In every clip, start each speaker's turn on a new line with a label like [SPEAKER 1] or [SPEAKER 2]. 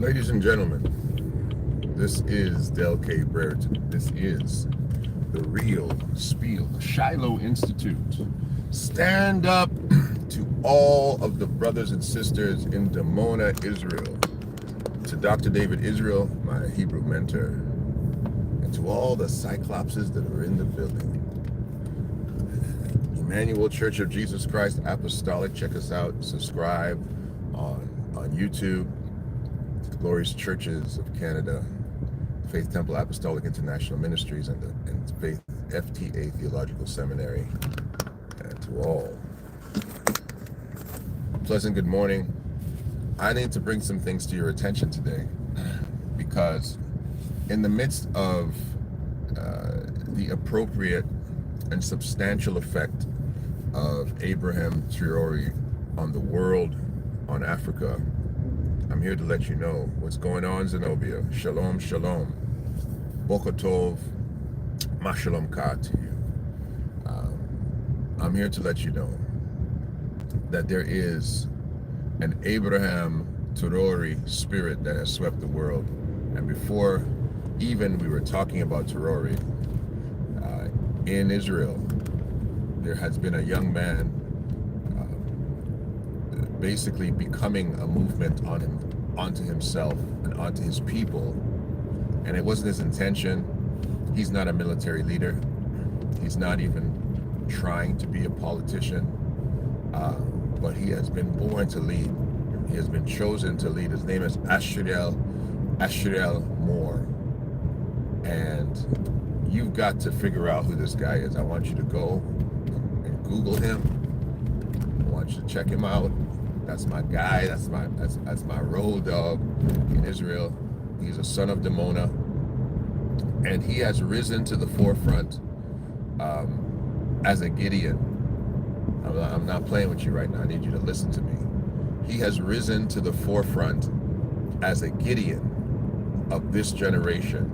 [SPEAKER 1] Ladies and gentlemen, this is Del K. Brereton. This is the real spiel, the Shiloh Institute. Stand up to all of the brothers and sisters in Dimona, Israel. To Dr. David Israel, my Hebrew mentor, and to all the Cyclopses that are in the building. Emmanuel Church of Jesus Christ Apostolic. Check us out. Subscribe on YouTube. Glorious Churches of Canada, Faith Temple Apostolic International Ministries, and Faith FTA Theological Seminary. And to all, pleasant good morning. I need to bring some things to your attention today, because in the midst of the appropriate and substantial effect of Abraham Traore on the world, on Africa, I'm here to let you know what's going on, Zenobia. Shalom, shalom. Boker Tov, ma shalom ka to you. I'm here to let you know that there is an Abraham Traore spirit that has swept the world. And before even we were talking about Traore, in Israel, there has been a young man basically becoming a movement onto himself and onto his people. And it wasn't his intention. He's not a military leader. He's not even trying to be a politician. But he has been born to lead. He has been chosen to lead. His name is Ashrael Moore. And you've got to figure out who this guy is. I want you to go and Google him. I want you to check him out. That's my guy. That's my road dog in Israel. He's a son of Dimona, and he has risen to the forefront as a Gideon. I'm not playing with you right now. I need you to listen to me. He has risen to the forefront as a Gideon of this generation,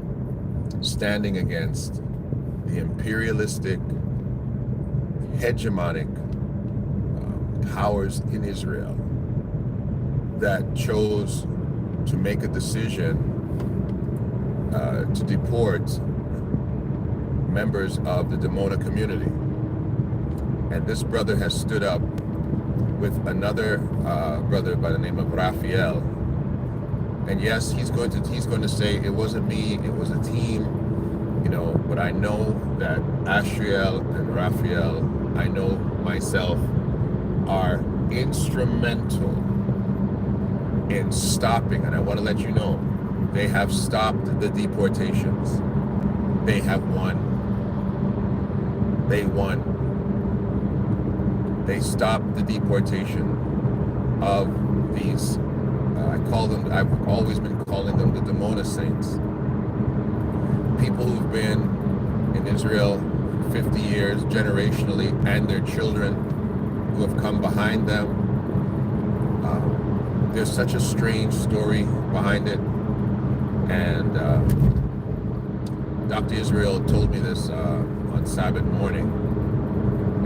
[SPEAKER 1] standing against the imperialistic, hegemonic powers in Israel that chose to make a decision to deport members of the Dimona community. And this brother has stood up with another brother by the name of Raphael. And yes, he's going to say it wasn't me, it was a team, but I know that Ashriel and Raphael, I know myself, are instrumental in stopping, and I want to let you know, they have stopped the deportations. They have won. They won. They stopped the deportation of these, I've always been calling them the Dimona Saints. People who've been in Israel 50 years, generationally, and their children who have come behind them. There's such a strange story behind it, and Dr. Israel told me this on Sabbath morning,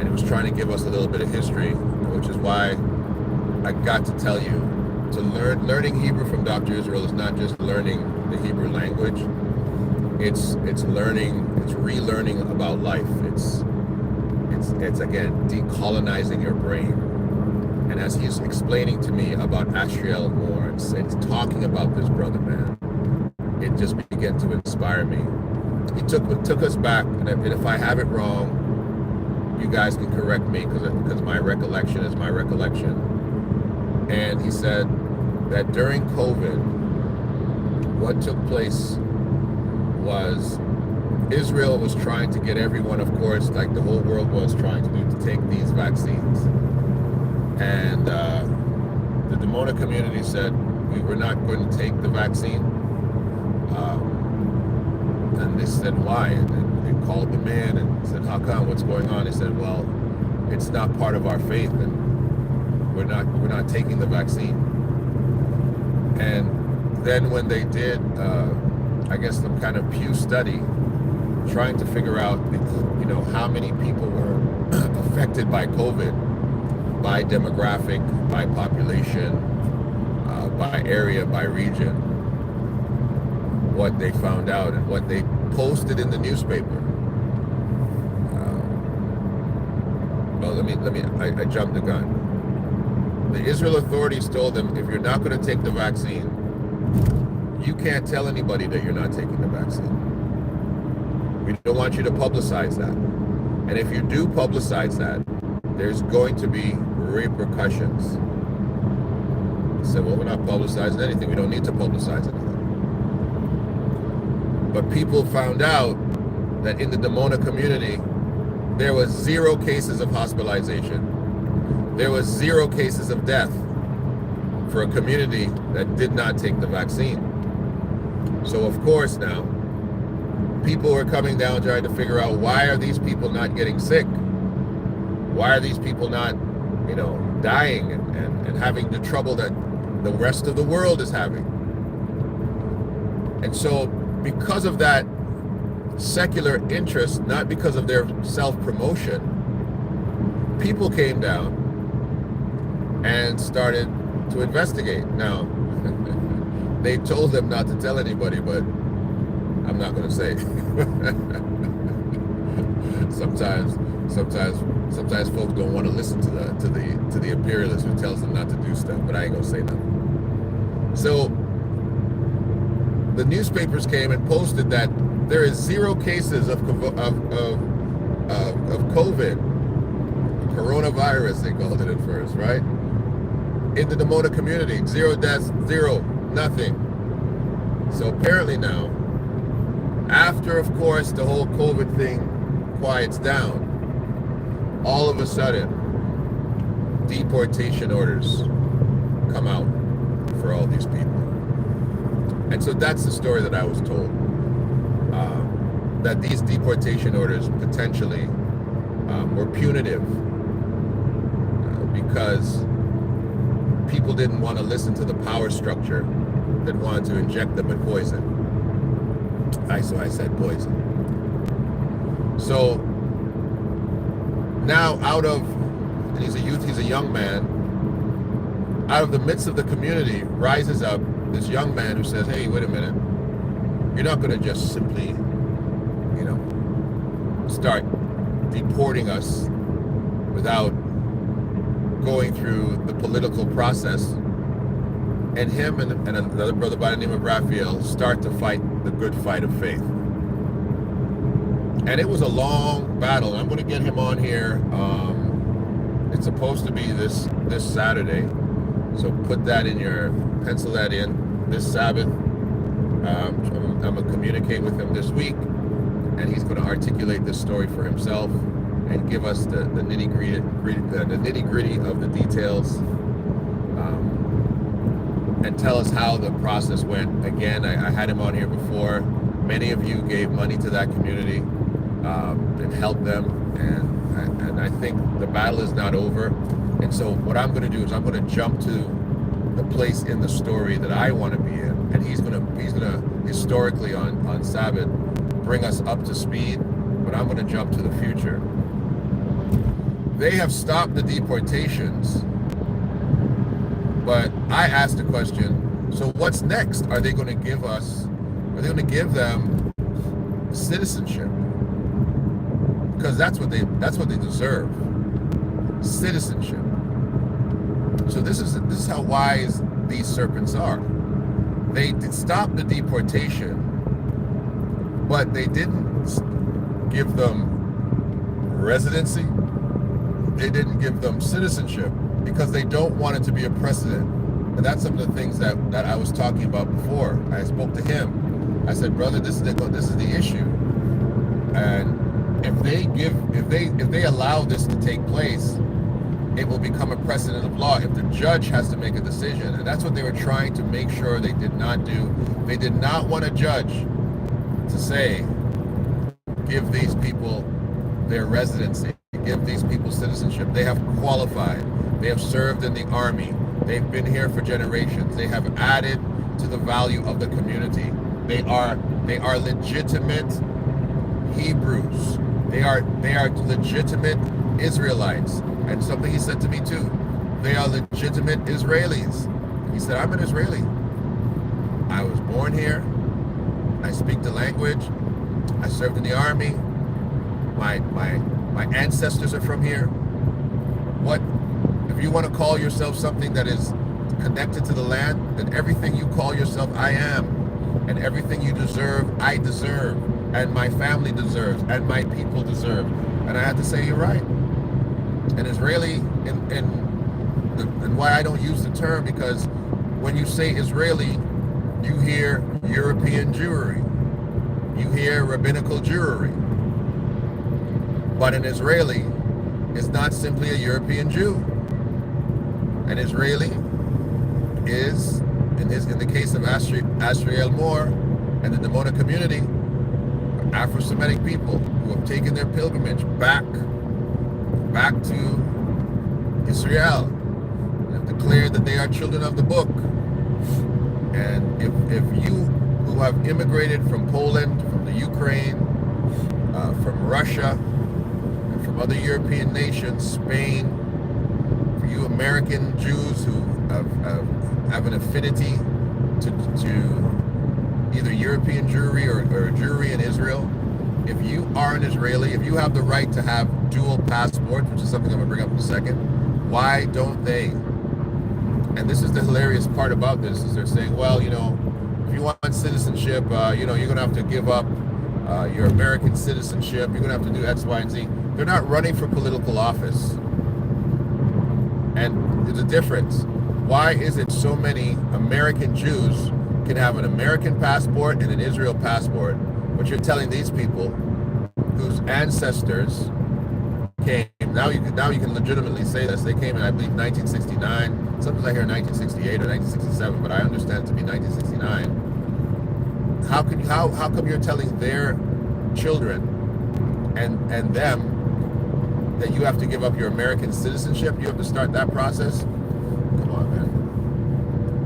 [SPEAKER 1] and he was trying to give us a little bit of history, which is why I got to tell you, learning Hebrew from Dr. Israel is not just learning the Hebrew language, it's relearning about life. It's again decolonizing your brain. And as he's explaining to me about Ashrael Moore and talking about this brother, man, it just began to inspire me. He took us back, and if I have it wrong, you guys can correct me, because my recollection is my recollection. And he said that during COVID, what took place was Israel was trying to get everyone, of course, like the whole world was trying to do, to take these vaccines. And the Dimona community said, we were not going to take the vaccine. And they said, why? And they called the man and said, how come? What's going on? He said, well, it's not part of our faith, and we're not taking the vaccine. And then when they did, I guess, some kind of Pew study, trying to figure out, how many people were affected by COVID, by demographic, by population, by area, by region. what they found out and what they posted in the newspaper. I jumped the gun. The Israel authorities told them, if you're not going to take the vaccine, you can't tell anybody that you're not taking the vaccine. We don't want you to publicize that. And if you do publicize that, there's going to be repercussions. I said, well, we're not publicizing anything. We don't need to publicize anything. But people found out that in the Dimona community, there was 0 cases of hospitalization. There was 0 cases of death for a community that did not take the vaccine. So of course now, people are coming down trying to figure out, why are these people not getting sick? Why are these people not, dying and having the trouble that the rest of the world is having? And so because of that secular interest, not because of their self-promotion, people came down and started to investigate. Now, they told them not to tell anybody, but I'm not going to say. sometimes folks don't want to listen to the imperialist who tells them not to do stuff, but I ain't going to say nothing. So the newspapers came and posted that there is 0 cases of COVID, coronavirus, they called it at first, right? In the Dimona community, 0 deaths, 0, nothing. So apparently now, after, of course, the whole COVID thing quiets down, all of a sudden, deportation orders come out for all these people. And so that's the story that I was told. That these deportation orders potentially were punitive because people didn't want to listen to the power structure that wanted to inject them with poison. So I said poison. So now and he's a youth, he's a young man, out of the midst of the community rises up this young man who says, hey, wait a minute, you're not going to just simply start deporting us without going through the political process. And him and another brother by the name of Ashrael start to fight the good fight of faith. And it was a long battle. I'm going to get him on here. It's supposed to be this Saturday. So put that in pencil that in, this Sabbath. I'm going to communicate with him this week, and he's going to articulate this story for himself and give us the nitty-gritty of the details, and tell us how the process went. Again, I had him on here before. Many of you gave money to that community and helped them, and I think the battle is not over. And so what I'm going to do is I'm going to jump to the place in the story that I want to be in, and he's going to historically on Sabbath bring us up to speed, but I'm going to jump to the future. They have stopped the deportations, but I asked the question, so what's next? Are they going to give them citizenship? Because that's what they deserve. Citizenship. So this is how wise these serpents are. They did stop the deportation, but they didn't give them residency. They didn't give them citizenship because they don't want it to be a precedent. And that's some of the things that I was talking about before. I spoke to him. I said, brother, this is the issue. And if they allow this to take place, it will become a precedent of law if the judge has to make a decision. And that's what they were trying to make sure they did not do. They did not want a judge to say, give these people their residency, give these people citizenship. They have qualified. They have served in the army. They've been here for generations. They have added to the value of the community. They are legitimate Hebrews. They are legitimate Israelites. And something he said to me too, they are legitimate Israelis. He said, I'm an Israeli. I was born here. I speak the language. I served in the army. My ancestors are from here. What if you want to call yourself something that is connected to the land? Then everything you call yourself, I am, and everything you deserve, I deserve, and my family deserves, and my people deserve. And I had to say, you're right. And Israeli, and why I don't use the term, because when you say Israeli, you hear European Jewry, you hear rabbinical Jewry. But an Israeli is not simply a European Jew. An Israeli is, in the case of Ashrael Moore and the Dimona community, Afro-Semitic people who have taken their pilgrimage back to Israel and have declared that they are children of the book. And if you who have immigrated from Poland, from the Ukraine, from Russia, and from other European nations, Spain, for you American Jews who have an affinity to either European Jewry or Jewry in Israel, if you are an Israeli, if you have the right to have dual passports, which is something I'm going to bring up in a second, why don't they? And this is the hilarious part about this, is they're saying, well, you know, if you want citizenship, you know, you're going to have to give up your American citizenship, you're going to have to do X, Y, and Z. They're not running for political office. And there's a difference. Why is it so many American Jews can have an American passport and an Israel passport, but you're telling these people whose ancestors came, now you can legitimately say this, they came in, I believe, 1969, sometimes I hear 1968 or 1967, but I understand it to be 1969. How come you're telling their children and them that you have to give up your American citizenship? You have to start that process? Come on, man.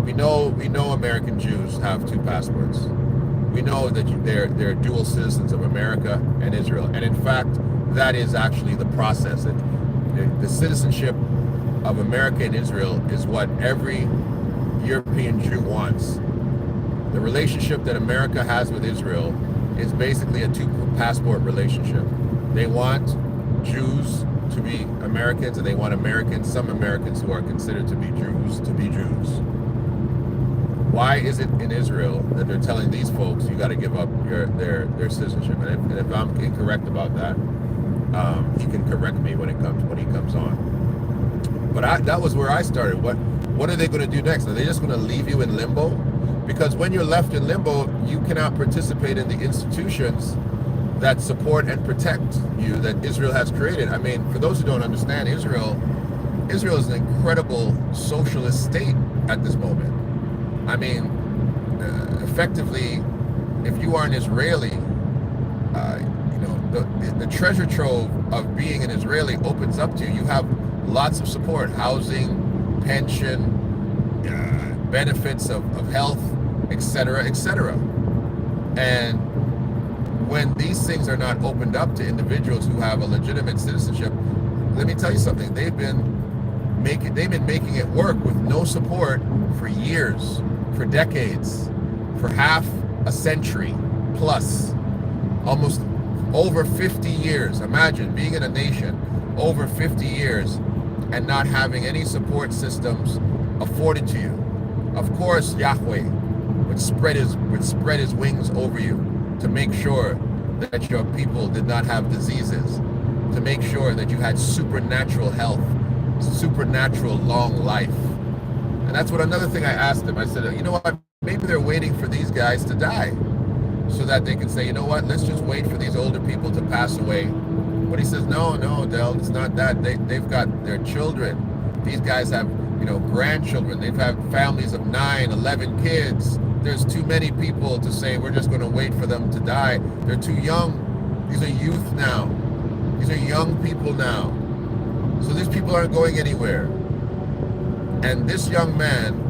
[SPEAKER 1] We know American Jews have two passports. We know that they're dual citizens of America and Israel. And in fact, that is actually the process. The citizenship of America and Israel is what every European Jew wants. The relationship that America has with Israel is basically a two-passport relationship. They want Jews to be Americans, and they want some Americans who are considered to be Jews. Why is it in Israel that they're telling these folks you got to give up their citizenship? And if I'm incorrect about that, he can correct me when he comes on. But that was where I started. What are they going to do next? Are they just going to leave you in limbo? Because when you're left in limbo, you cannot participate in the institutions that support and protect you that Israel has created. I mean, for those who don't understand, Israel is an incredible socialist state at this moment. I mean, effectively, if you are an Israeli, you know, the treasure trove of being an Israeli opens up to you. You have lots of support: housing, pension, benefits of health, etc., etc. And when these things are not opened up to individuals who have a legitimate citizenship, let me tell you something: they've been making it work with no support for years, for decades, for half a century plus, almost over 50 years. Imagine being in a nation over 50 years and not having any support systems afforded to you. Of course, Yahweh would spread his wings over you to make sure that your people did not have diseases, to make sure that you had supernatural health, supernatural long life. And that's what another thing I asked them. I said, you know what, maybe they're waiting for these guys to die so that they can say, you know what, let's just wait for these older people to pass away. But he says, no, Del, it's not that. They've got their children. These guys have, you know, grandchildren. They've had families of 9, 11 kids. There's too many people to say we're just going to wait for them to die. They're too young. These are youth now. These are young people now. So these people aren't going anywhere. And this young man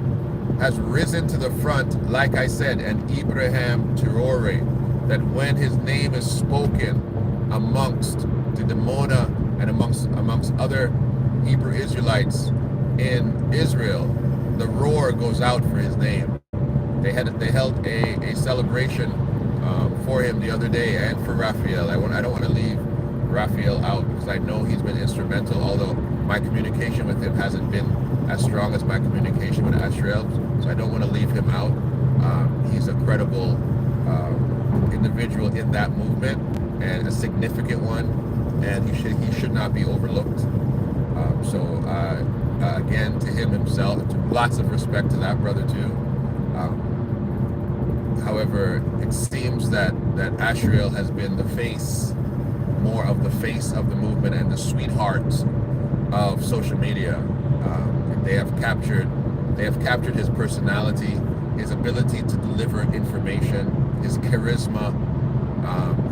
[SPEAKER 1] has risen to the front, like I said, an Ibrahim Traore, that when his name is spoken amongst the Dimona and amongst other Hebrew Israelites in Israel, the roar goes out for his name. They held a celebration for him the other day, and for Raphael. I don't want to leave Raphael out, because I know he's been instrumental, although my communication with him hasn't been as strong as my communication with Ashrael, so I don't want to leave him out. He's a credible individual in that movement, and a significant one, and he should not be overlooked. Again, to him himself, lots of respect to that brother too. However, it seems that Ashriel has been more of the face of the movement, and the sweetheart of social media. They have captured his personality, his ability to deliver information, his charisma,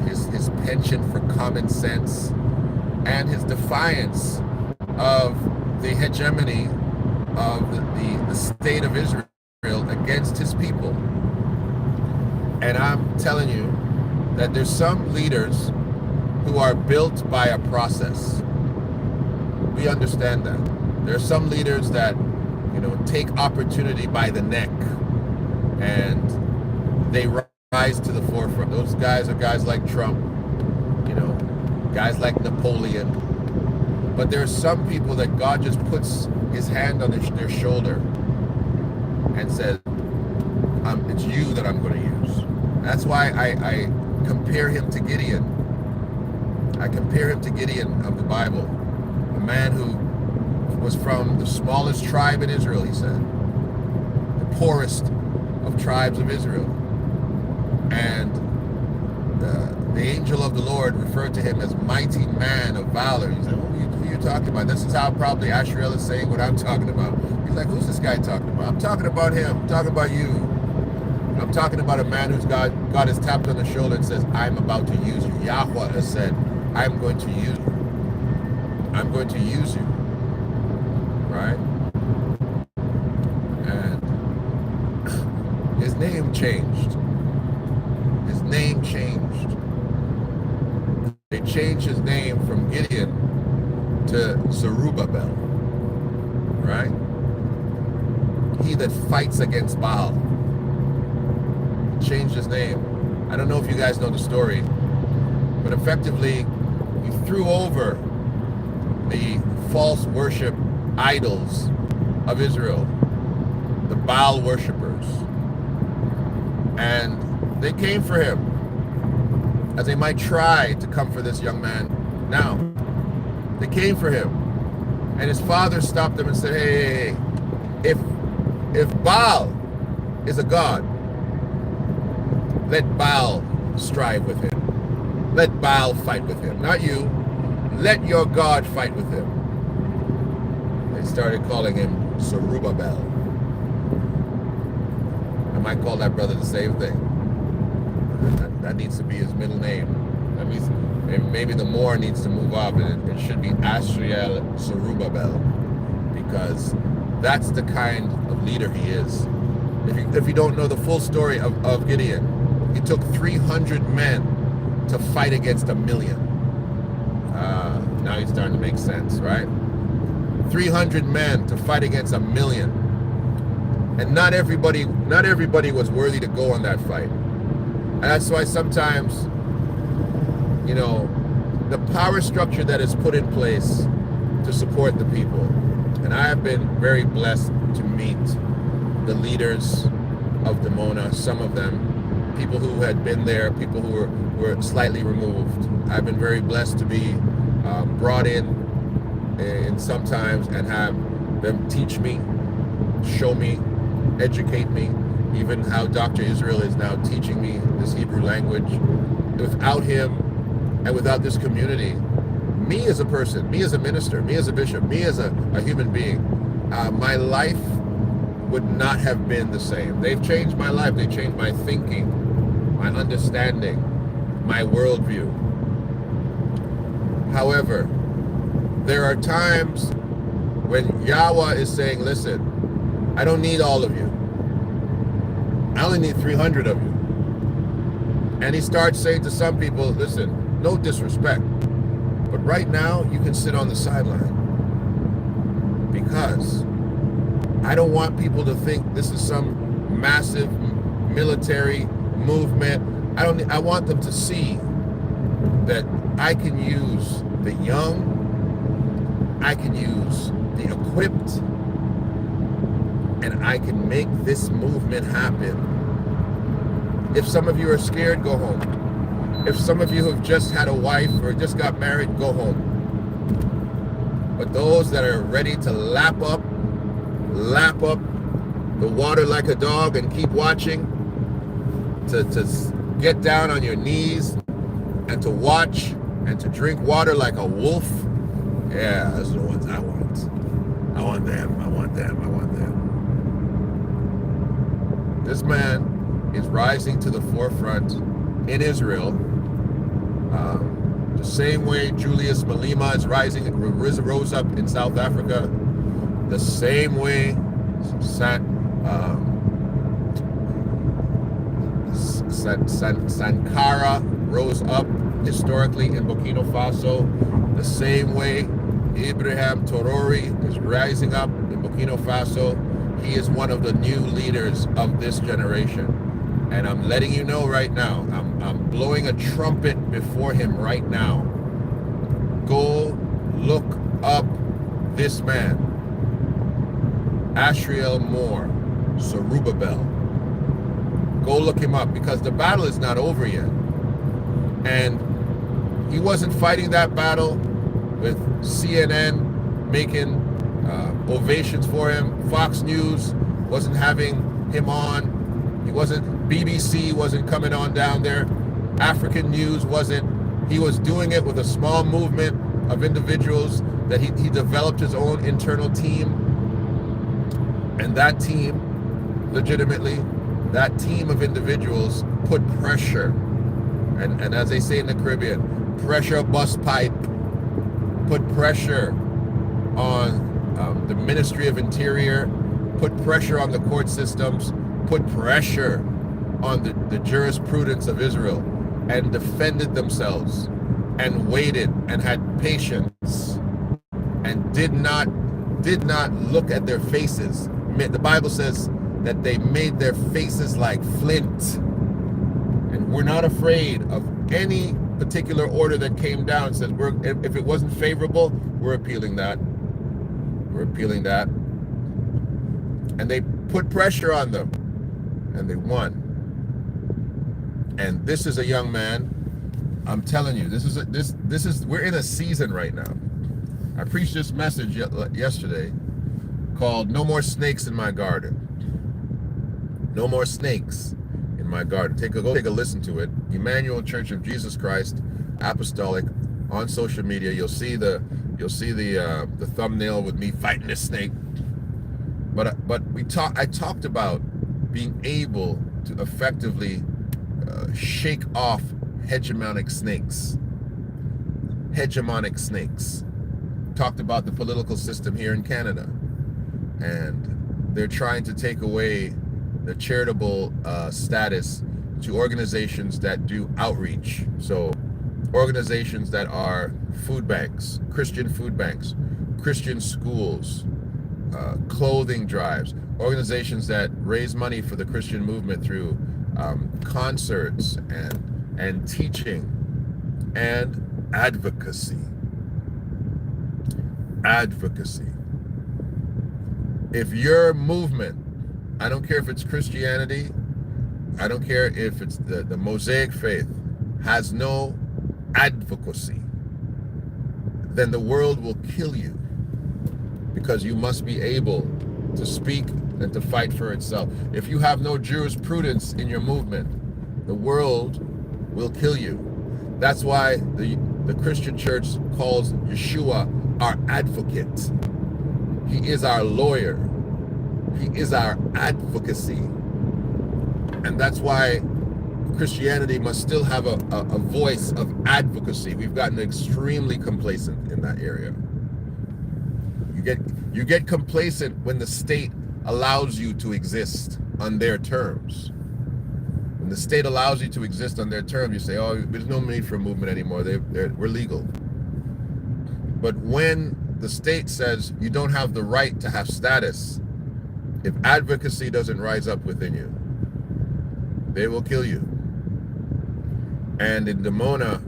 [SPEAKER 1] his penchant for common sense, and his defiance of the hegemony of the state of Israel against his people. And I'm telling you that there's some leaders who are built by a process. We understand that. There are some leaders that, take opportunity by the neck, and they rise to the forefront. Those guys are guys like Trump, guys like Napoleon. But there are some people that God just puts his hand on their shoulder and says, it's you that I'm going to use. That's why I compare him to Gideon. I compare him to Gideon of the Bible, a man who was from the smallest tribe in Israel, he said, the poorest of tribes of Israel. And the angel of the Lord referred to him as mighty man of valor. He said, who are you talking about? This is how probably Ashriel is saying what I'm talking about. He's like, who's this guy talking about? I'm talking about him. I'm talking about you. I'm talking about a man who's God has tapped on the shoulder and says, I'm about to use you. Yahweh has said, I'm going to use you. I'm going to use you. Right? And his name changed. His name changed. They changed his name from Gideon to Zerubbabel. Right? He that fights against Baal. Changed his name. I don't know if you guys know the story, but effectively he threw over the false worship idols of Israel, the Baal worshippers, and they came for him, as they might try to come for this young man now. They came for him, and his father stopped them and said, hey, if Baal is a god, let Baal strive with him. Let Baal fight with him, not you. Let your God fight with him. They started calling him Zerubbabel. I might call that brother the same thing. That needs to be his middle name. That means maybe the Moore needs to move up, and it should be Ashriel Zerubbabel, because that's the kind of leader he is. If you don't know the full story of Gideon, he took 300 men to fight against 1 million. Now he's starting to make sense, right? 300 men to fight against 1 million. And not everybody was worthy to go on that fight. And that's why sometimes, the power structure that is put in place to support the people. And I have been very blessed to meet the leaders of Dimona, some of them, people who had been there, people who were slightly removed. I've been very blessed to be brought in sometimes and have them teach me, show me, educate me, even how Dr. Israel is now teaching me this Hebrew language. Without him and without this community, me as a person, me as a minister, me as a bishop, me as a human being, my life would not have been the same. They've changed my life. They changed my thinking, my understanding, my worldview. However, there are times when Yahweh is saying, listen, I don't need all of you. I only need 300 of you. And he starts saying to some people, listen, no disrespect, but right now you can sit on the sideline, because I don't want people to think this is some massive military movement I want them to see that I can use the young, I can use the equipped, and I can make this movement happen. If some of you are scared, go home. If some of you have just had a wife or just got married, go home. But those that are ready to lap up the water like a dog and keep watching, to get down on your knees and to watch and to drink water like a wolf, yeah, those are the ones I want. I want them, I want them, I want them. This man is rising to the forefront in Israel, the same way Julius Malema is rose up in South Africa, the same way Sankara rose up historically in Burkina Faso, the same way Ibrahim Traore is rising up in Burkina Faso. He is one of the new leaders of this generation. And I'm letting you know right now, I'm blowing a trumpet before him right now. Go look up this man, Ashrael Moore, Zerubbabel. Go look him up, because the battle is not over yet. And he wasn't fighting that battle with CNN making ovations for him. Fox News wasn't having him on. BBC wasn't coming on down there. African News wasn't. He was doing it with a small movement of individuals that he developed his own internal team. And that team, legitimately, that team of individuals put pressure. And as they say in the Caribbean, pressure bust pipe, put pressure on the Ministry of Interior, put pressure on the court systems, put pressure on the jurisprudence of Israel, and defended themselves and waited and had patience and did not look at their faces. The Bible says that they made their faces like flint. And we're not afraid of any particular order that came down and says, if it wasn't favorable, we're appealing that. We're appealing that. And they put pressure on them, and they won. And this is a young man. I'm telling you, we're in a season right now. I preached this message yesterday called "No More Snakes in My Garden." No more snakes in my garden. Go take a listen to it. Emmanuel Church of Jesus Christ Apostolic on social media. You'll see the thumbnail with me fighting this snake. But I talked about being able to effectively shake off hegemonic snakes. Hegemonic snakes. Talked about the political system here in Canada, and they're trying to take away the charitable status to organizations that do outreach. So organizations that are food banks, Christian schools, clothing drives, organizations that raise money for the Christian movement through concerts and teaching and advocacy. Advocacy. If your movement, I don't care if it's Christianity, I don't care if it's the Mosaic faith, has no advocacy, then the world will kill you, because you must be able to speak and to fight for itself. If you have no jurisprudence in your movement, the world will kill you. That's why the Christian church calls Yeshua our advocate. He is our lawyer. He is our advocacy. And that's why Christianity must still have a voice of advocacy. We've gotten extremely complacent in that area. You get complacent when the state allows you to exist on their terms. When the state allows you to exist on their terms, you say, oh, there's no need for a movement anymore. We're legal. But when the state says you don't have the right to have status, if advocacy doesn't rise up within you, they will kill you. And in Dimona,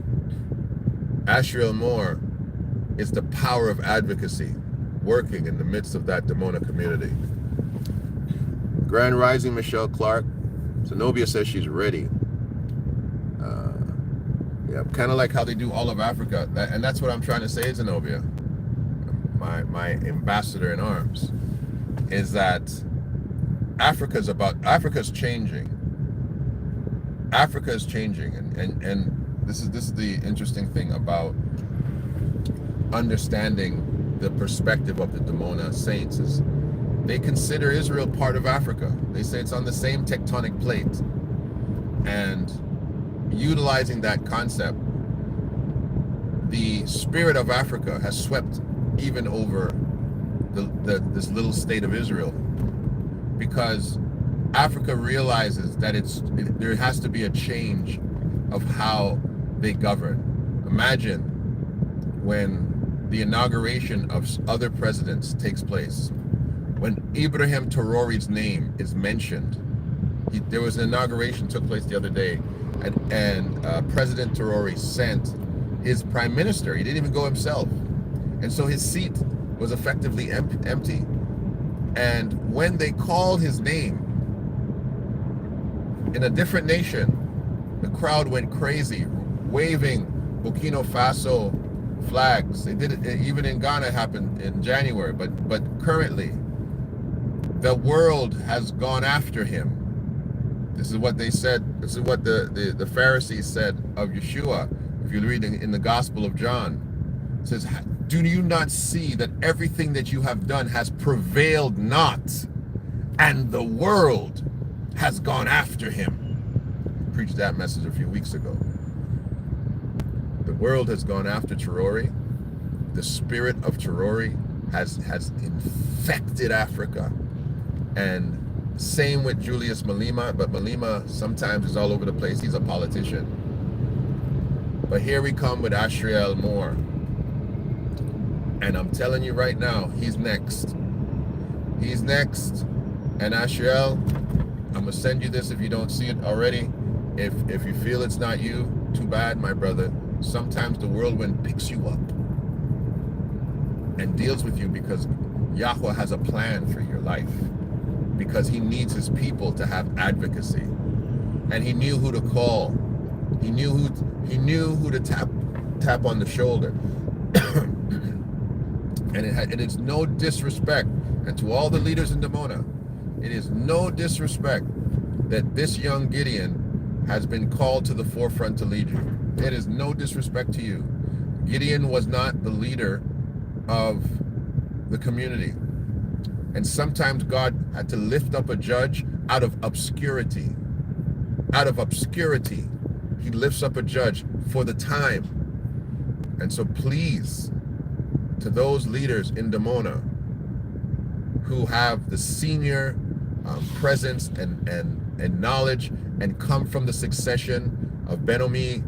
[SPEAKER 1] Ashrael Moore is the power of advocacy working in the midst of that Dimona community. Grand Rising Michelle Clark. Zenobia says she's ready. Yeah, kind of like how they do all of Africa. And that's what I'm trying to say, Zenobia, my ambassador in arms, is that Africa's changing. Africa is changing, and this is the interesting thing about understanding the perspective of the Dimona saints is they consider Israel part of Africa. They say it's on the same tectonic plate, and utilizing that concept, the spirit of Africa has swept even over this little state of Israel, because Africa realizes that there has to be a change of how they govern. Imagine when the inauguration of other presidents takes place, when Ibrahim Traore's name is mentioned. There was an inauguration took place the other day, and President Traore sent his prime minister. He didn't even go himself, and so his seat was effectively empty. And when they called his name in a different nation, the crowd went crazy, waving Burkina Faso flags. They did it even in Ghana, happened in January, but currently the world has gone after him. This is what they said. This is what the Pharisees said of Yeshua. If you read in the Gospel of John, it says, do you not see that everything that you have done has prevailed not, and the world has gone after him? I preached that message a few weeks ago. The world has gone after Traore. The spirit of Traore has infected Africa. And same with Julius Malema, but Malema sometimes is all over the place. He's a politician. But here we come with Ashrael Moore. And I'm telling you right now, he's next. He's next. And Ashriel, I'm going to send you this if you don't see it already. If you feel it's not you, too bad, my brother. Sometimes the whirlwind picks you up and deals with you because Yahweh has a plan for your life. Because he needs his people to have advocacy. And he knew who to call. He knew who to tap on the shoulder. And it's no disrespect, and to all the leaders in Dimona, it is no disrespect that this young Gideon has been called to the forefront to lead you. It is no disrespect to you. Gideon was not the leader of the community. And sometimes God had to lift up a judge out of obscurity. Out of obscurity, he lifts up a judge for the time. And so please, to those leaders in Dimona who have the senior presence and knowledge and come from the succession of Ben-Omi,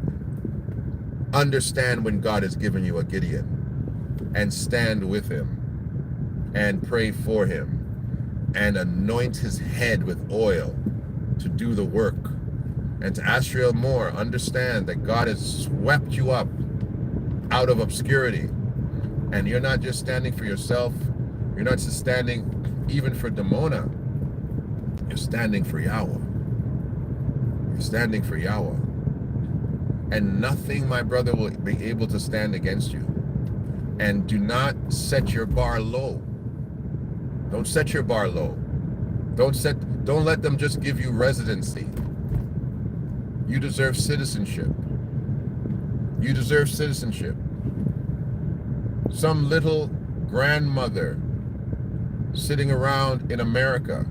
[SPEAKER 1] understand when God has given you a Gideon and stand with him and pray for him and anoint his head with oil to do the work. And to Ashrael Moore, understand that God has swept you up out of obscurity. And you're not just standing for yourself. You're not just standing even for Dimona. You're standing for Yahweh. You're standing for Yahweh. And nothing, my brother, will be able to stand against you. And do not set your bar low. Don't set your bar low. Don't let them just give you residency. You deserve citizenship. You deserve citizenship. Some little grandmother sitting around in America,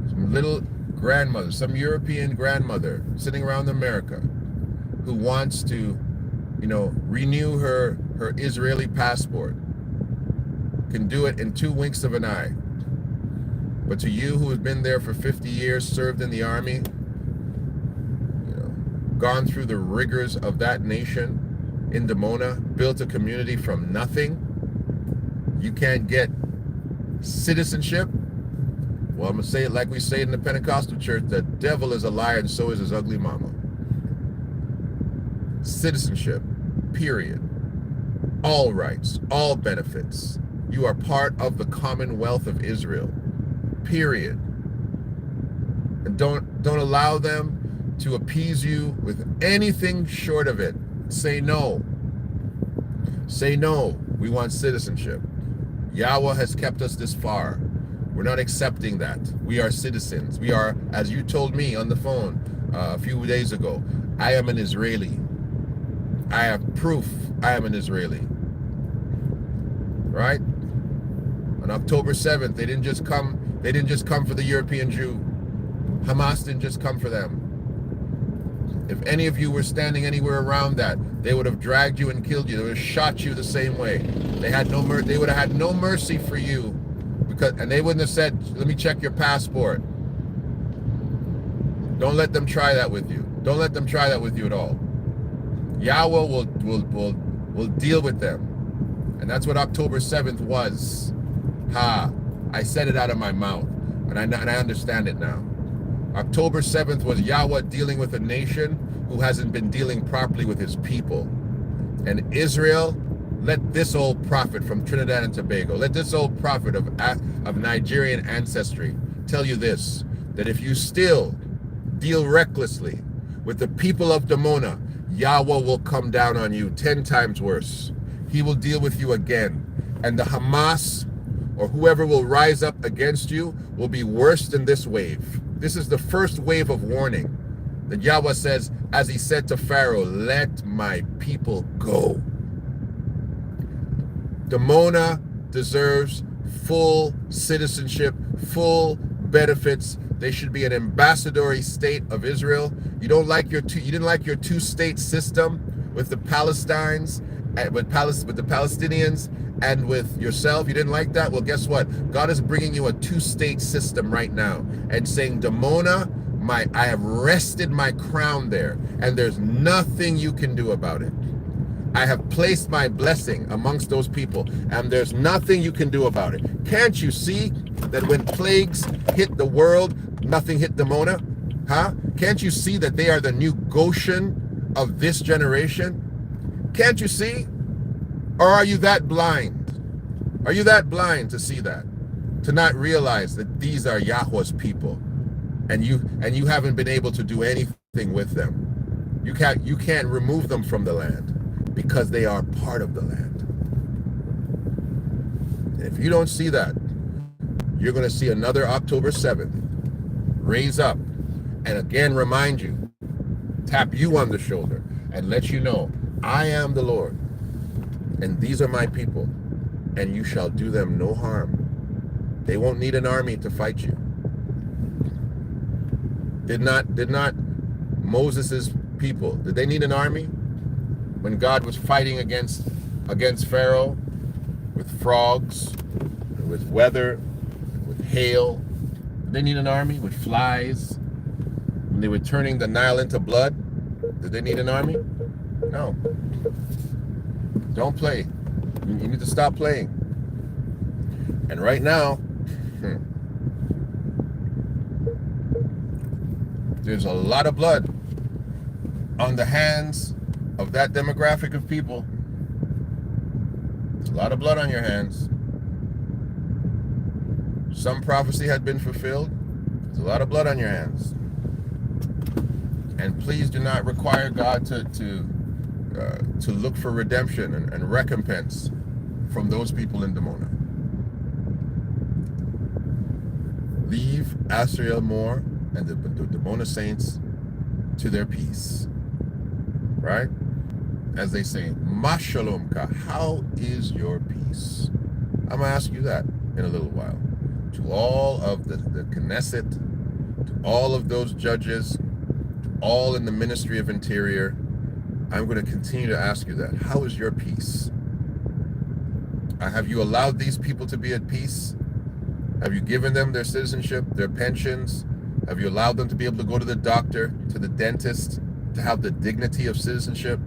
[SPEAKER 1] some little grandmother, some European grandmother sitting around America who wants to, renew her Israeli passport, can do it in 2 winks of an eye. But to you who has been there for 50 years, served in the army, gone through the rigors of that nation, in Dimona, built a community from nothing, you can't get citizenship? Well, I'm going to say it like we say it in the Pentecostal church, the devil is a liar and so is his ugly mama. citizenship, period. All rights, all benefits. You are part of the Commonwealth of Israel, period. And don't allow them to appease you with anything short of it. Say no. Say no. We want citizenship. Yahweh has kept us this far. We're not accepting that. We are citizens. We are, as you told me on the phone a few days ago, I am an Israeli. I have proof I am an Israeli. Right? On October 7th, they didn't just come for the European Jew. Hamas didn't just come for them. If any of you were standing anywhere around that, they would have dragged you and killed you. They would have shot you the same way. They would have had no mercy for you, and they wouldn't have said, "Let me check your passport." Don't let them try that with you. Don't let them try that with you at all. Yahweh will deal with them, and that's what October 7th was. I said it out of my mouth, and I understand it now. October 7th was Yahweh dealing with a nation who hasn't been dealing properly with his people. And Israel, let this old prophet from Trinidad and Tobago, let this old prophet of Nigerian ancestry tell you this, that if you still deal recklessly with the people of Dimona, Yahweh will come down on you 10 times worse. He will deal with you again. And the Hamas, or whoever will rise up against you, will be worse than this wave. This is the first wave of warning that Yahweh says, as he said to Pharaoh, let my people go. Dimona deserves full citizenship, full benefits. They should be an ambassadorial state of Israel. You didn't like your two-state system with the Palestinians, with the Palestinians, and with yourself. You didn't like that? Well, guess what? God is bringing you a two-state system right now and saying, Dimona, I have rested my crown there, and there's nothing you can do about it. I have placed my blessing amongst those people, and there's nothing you can do about it. Can't you see that when plagues hit the world, nothing hit Dimona? Can't you see that they are the new Goshen of this generation? Can't you see? Or are you that blind? Are you that blind to see that? To not realize that these are Yahweh's people, and you haven't been able to do anything with them. You can't remove them from the land because they are part of the land. If you don't see that, you're going to see another October 7th raise up and again remind you, tap you on the shoulder and let you know, I am the Lord, and these are my people, and you shall do them no harm. They won't need an army to fight you. Did not Moses's people, did they need an army? When God was fighting against Pharaoh with frogs, with weather, with hail, did they need an army? With flies? When they were turning the Nile into blood, did they need an army? No. Don't play. You need to stop playing. And right now, there's a lot of blood on the hands of that demographic of people. There's a lot of blood on your hands. Some prophecy had been fulfilled. There's a lot of blood on your hands. And please do not require God to look for redemption and recompense from those people in Dimona. Leave Ashrael Moore and the Dimona saints to their peace. Right? As they say, Ma shalom ka, how is your peace? I'm going to ask you that in a little while. To all of the Knesset, to all of those judges, to all in the Ministry of Interior, I'm going to continue to ask you that. How is your peace? Have you allowed these people to be at peace? Have you given them their citizenship, their pensions? Have you allowed them to be able to go to the doctor, to the dentist, to have the dignity of citizenship?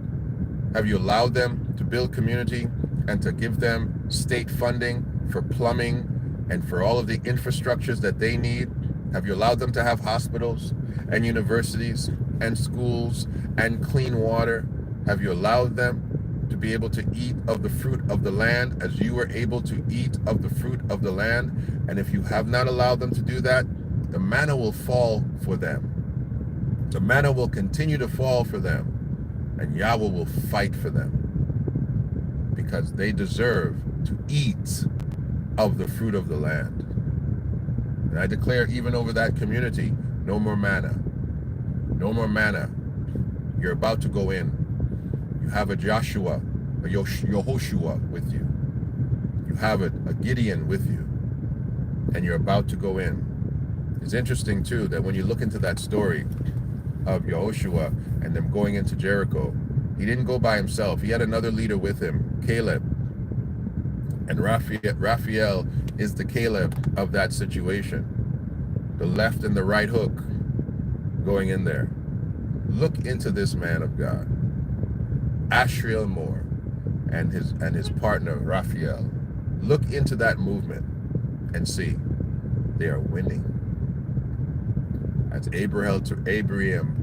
[SPEAKER 1] Have you allowed them to build community and to give them state funding for plumbing and for all of the infrastructures that they need? Have you allowed them to have hospitals and universities and schools and clean water Have you allowed them to be able to eat of the fruit of the land as you were able to eat of the fruit of the land? And if you have not allowed them to do that, the manna will fall for them. The manna will continue to fall for them, and Yahweh will fight for them because they deserve to eat of the fruit of the land. And I declare even over that community, no more manna. No more manna. You're about to go in. You have a Joshua, a Yehoshua with you. You have a Gideon with you. And you're about to go in. It's interesting too that when you look into that story of Yehoshua and them going into Jericho, he didn't go by himself. He had another leader with him, Caleb. And Raphael is the Caleb of that situation. The left and the right hook going in there. Look into this man of God, Ashrael Moore, and his partner Raphael. Look into that movement and see they are winning. That's Ibrahim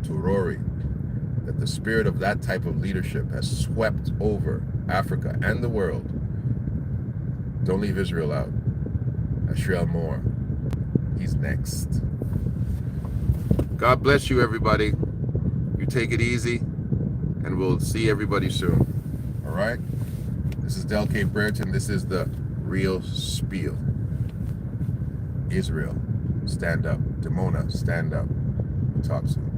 [SPEAKER 1] Traore, that the spirit of that type of leadership has swept over Africa and the world. Don't leave Israel out. Ashrael Moore, he's next. God bless you, everybody. You take it easy, and we'll see everybody soon. All right? This is Del K. Brereton. This is the real spiel. Israel, stand up. Dimona, stand up. We'll talk soon.